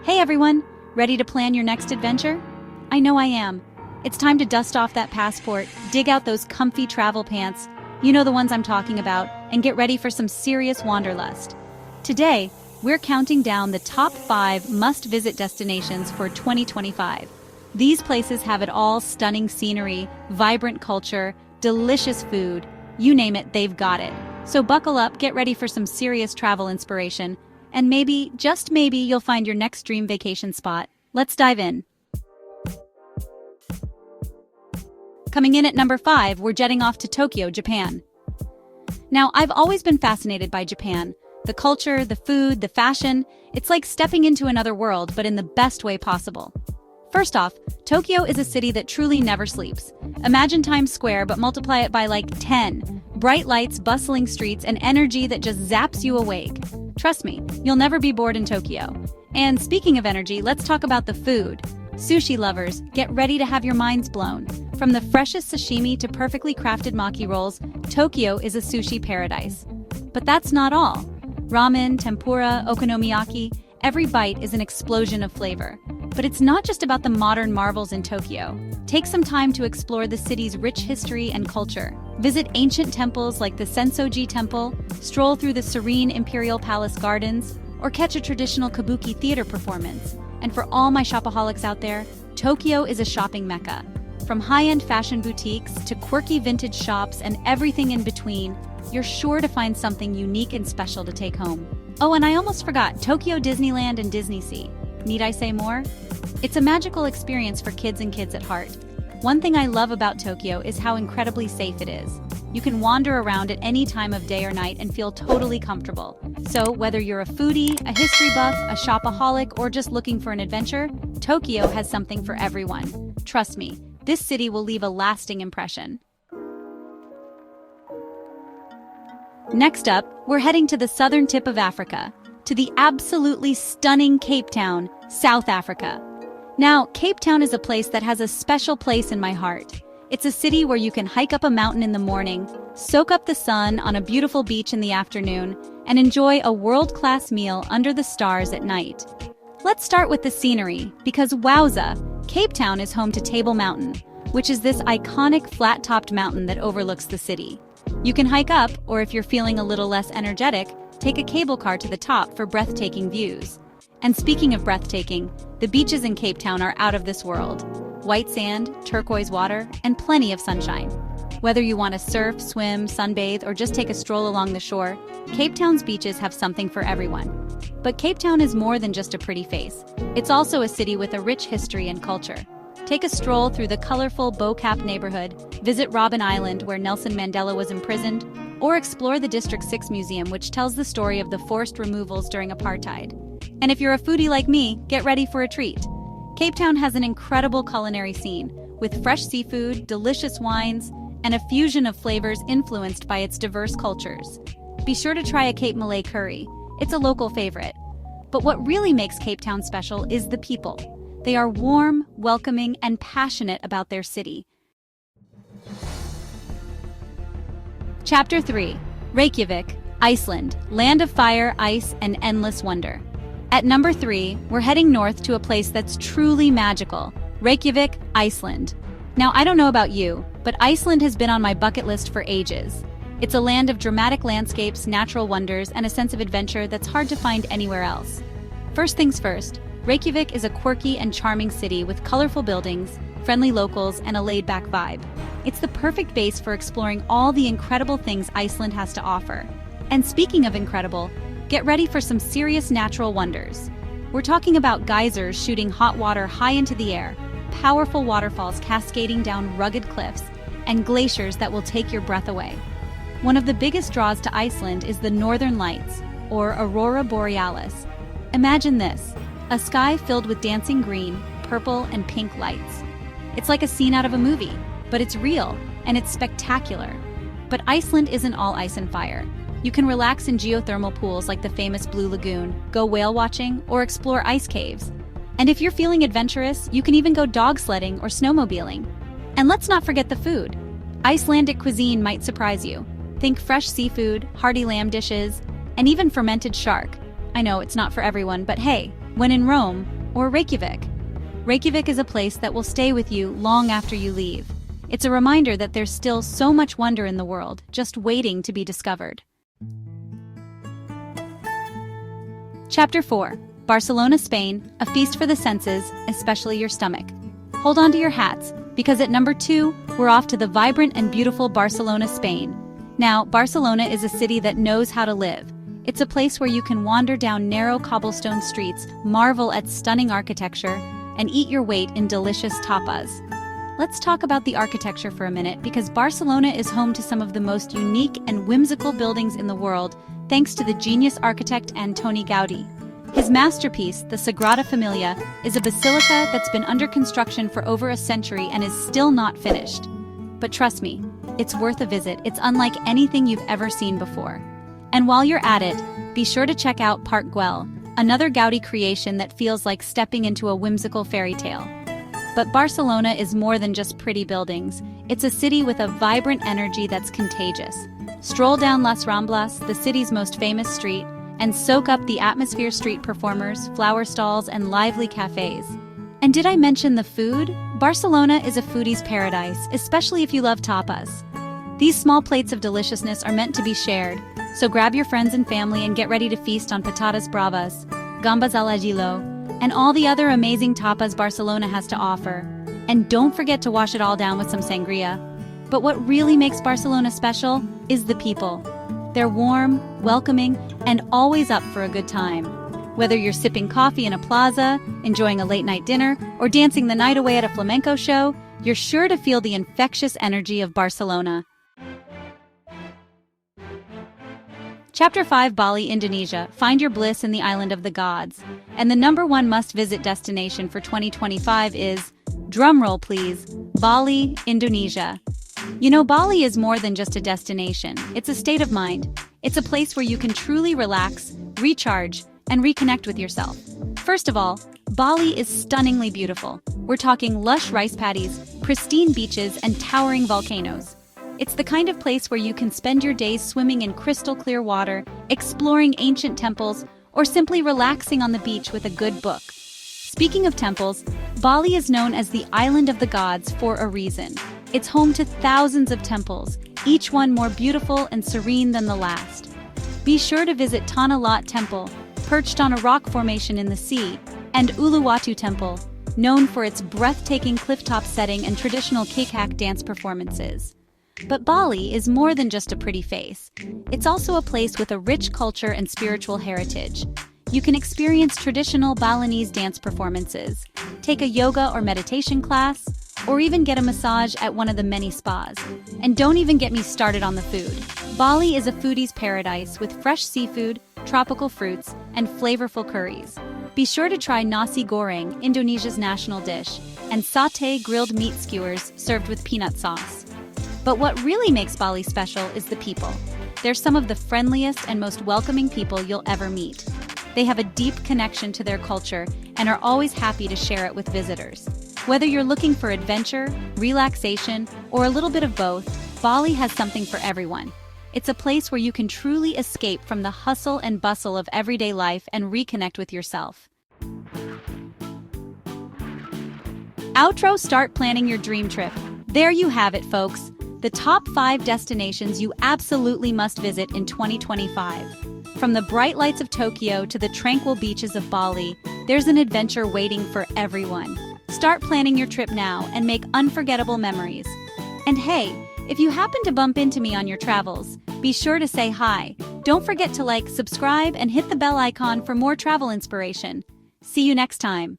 Hey everyone, ready to plan your next adventure? I know I am. It's time to dust off that passport, dig out those comfy travel pants, you know the ones I'm talking about, and get ready for some serious wanderlust. Today, we're counting down the top 5 must-visit destinations for 2025. These places have it all: stunning scenery, vibrant culture, delicious food. You name it, they've got it. So buckle up, get ready for some serious travel inspiration, and maybe, just maybe, you'll find your next dream vacation spot. Let's dive in. Coming in at number 5, we're jetting off to Tokyo, Japan. Now, I've always been fascinated by Japan. The culture, the food, the fashion, it's like stepping into another world, but in the best way possible. First off, Tokyo is a city that truly never sleeps. Imagine Times Square, but multiply it by like 10. Bright lights, bustling streets, and energy that just zaps you awake. Trust me, you'll never be bored in Tokyo. And speaking of energy, let's talk about the food. Sushi lovers, get ready to have your minds blown. From the freshest sashimi to perfectly crafted maki rolls, Tokyo is a sushi paradise. But that's not all. Ramen, tempura, okonomiyaki, every bite is an explosion of flavor. But it's not just about the modern marvels in Tokyo. Take some time to explore the city's rich history and culture. Visit ancient temples like the Sensoji Temple, stroll through the serene Imperial Palace gardens, or catch a traditional kabuki theater performance. And for all my shopaholics out there, Tokyo is a shopping mecca. From high-end fashion boutiques to quirky vintage shops and everything in between, you're sure to find something unique and special to take home. Oh, and I almost forgot, Tokyo Disneyland and DisneySea. Need I say more? It's a magical experience for kids and kids at heart. One thing I love about Tokyo is how incredibly safe it is. You can wander around at any time of day or night and feel totally comfortable. So whether you're a foodie, a history buff, a shopaholic, or just looking for an adventure, Tokyo has something for everyone. Trust me, this city will leave a lasting impression. Next up, we're heading to the southern tip of Africa, to the absolutely stunning Cape Town, South Africa. Now, Cape Town is a place that has a special place in my heart. It's a city where you can hike up a mountain in the morning, soak up the sun on a beautiful beach in the afternoon, and enjoy a world-class meal under the stars at night. Let's start with the scenery, because wowza, Cape Town is home to Table Mountain, which is this iconic flat-topped mountain that overlooks the city. You can hike up, or if you're feeling a little less energetic, take a cable car to the top for breathtaking views. And speaking of breathtaking, the beaches in Cape Town are out of this world. White sand, turquoise water, and plenty of sunshine. Whether you want to surf, swim, sunbathe, or just take a stroll along the shore, Cape Town's beaches have something for everyone. But Cape Town is more than just a pretty face. It's also a city with a rich history and culture. Take a stroll through the colorful Bo Cap neighborhood, visit Robben Island where Nelson Mandela was imprisoned, or explore the District 6 Museum, which tells the story of the forced removals during apartheid. And if you're a foodie like me, get ready for a treat. Cape Town has an incredible culinary scene, with fresh seafood, delicious wines, and a fusion of flavors influenced by its diverse cultures. Be sure to try a Cape Malay curry. It's a local favorite. But what really makes Cape Town special is the people. They are warm, welcoming, and passionate about their city. Chapter 3. Reykjavik, Iceland, land of fire, ice, and endless wonder. At number 3, we're heading north to a place that's truly magical, Reykjavik, Iceland. Now, I don't know about you, but Iceland has been on my bucket list for ages. It's a land of dramatic landscapes, natural wonders, and a sense of adventure that's hard to find anywhere else. First things first, Reykjavik is a quirky and charming city with colorful buildings, friendly locals, and a laid-back vibe. It's the perfect base for exploring all the incredible things Iceland has to offer. And speaking of incredible, get ready for some serious natural wonders. We're talking about geysers shooting hot water high into the air, powerful waterfalls cascading down rugged cliffs, and glaciers that will take your breath away. One of the biggest draws to Iceland is the Northern Lights, or Aurora Borealis. Imagine this, a sky filled with dancing green, purple, and pink lights. It's like a scene out of a movie, but it's real, and it's spectacular. But Iceland isn't all ice and fire. You can relax in geothermal pools like the famous Blue Lagoon, go whale watching, or explore ice caves. And if you're feeling adventurous, you can even go dog sledding or snowmobiling. And let's not forget the food. Icelandic cuisine might surprise you. Think fresh seafood, hearty lamb dishes, and even fermented shark. I know it's not for everyone, but hey, When in Rome, or Reykjavik. Reykjavik is a place that will stay with you long after you leave. It's a reminder that there's still so much wonder in the world, just waiting to be discovered. Chapter 4. Barcelona, Spain, a feast for the senses, especially your stomach. Hold on to your hats, because at number 2, we're off to the vibrant and beautiful Barcelona, Spain. Now, Barcelona is a city that knows how to live. It's a place where you can wander down narrow cobblestone streets, marvel at stunning architecture, and eat your weight in delicious tapas. Let's talk about the architecture for a minute, because Barcelona is home to some of the most unique and whimsical buildings in the world, thanks to the genius architect Antoni Gaudí. His masterpiece, the Sagrada Familia, is a basilica that's been under construction for over a century and is still not finished. But trust me, it's worth a visit. It's unlike anything you've ever seen before. And while you're at it, be sure to check out Park Güell, another Gaudí creation that feels like stepping into a whimsical fairy tale. But Barcelona is more than just pretty buildings. It's a city with a vibrant energy that's contagious. Stroll down Las Ramblas, the city's most famous street, and soak up the atmosphere. Street performers, flower stalls, and lively cafes. And did I mention the food? Barcelona is a foodie's paradise, especially if you love tapas. These small plates of deliciousness are meant to be shared, so grab your friends and family and get ready to feast on patatas bravas, gambas al ajillo, and all the other amazing tapas Barcelona has to offer. And don't forget to wash it all down with some sangria. But what really makes Barcelona special is the people. They're warm, welcoming, and always up for a good time. Whether you're sipping coffee in a plaza, enjoying a late-night dinner, or dancing the night away at a flamenco show, you're sure to feel the infectious energy of Barcelona. Chapter 5. Bali, Indonesia. Find your bliss in the island of the gods. And the number 1 must-visit destination for 2025 is, drumroll please, Bali, Indonesia. You know, Bali is more than just a destination. It's a state of mind. It's a place where you can truly relax, recharge, and reconnect with yourself. First of all, Bali is stunningly beautiful. We're talking lush rice paddies, pristine beaches, and towering volcanoes. It's the kind of place where you can spend your days swimming in crystal clear water, exploring ancient temples, or simply relaxing on the beach with a good book. Speaking of temples, Bali is known as the Island of the Gods for a reason. It's home to thousands of temples, each one more beautiful and serene than the last. Be sure to visit Tanah Lot Temple, perched on a rock formation in the sea, and Uluwatu Temple, known for its breathtaking clifftop setting and traditional kikak dance performances. But Bali is more than just a pretty face. It's also a place with a rich culture and spiritual heritage. You can experience traditional Balinese dance performances, take a yoga or meditation class, or even get a massage at one of the many spas. And don't even get me started on the food. Bali is a foodie's paradise with fresh seafood, tropical fruits, and flavorful curries. Be sure to try nasi goreng, Indonesia's national dish, and sauté grilled meat skewers served with peanut sauce. But what really makes Bali special is the people. They're some of the friendliest and most welcoming people you'll ever meet. They have a deep connection to their culture and are always happy to share it with visitors. Whether you're looking for adventure, relaxation, or a little bit of both, Bali has something for everyone. It's a place where you can truly escape from the hustle and bustle of everyday life and reconnect with yourself. Outro. Start planning your dream trip. There you have it, folks. The top 5 destinations you absolutely must visit in 2025. From the bright lights of Tokyo to the tranquil beaches of Bali, there's an adventure waiting for everyone. Start planning your trip now and make unforgettable memories. And hey, if you happen to bump into me on your travels, be sure to say hi. Don't forget to like, subscribe, and hit the bell icon for more travel inspiration. See you next time.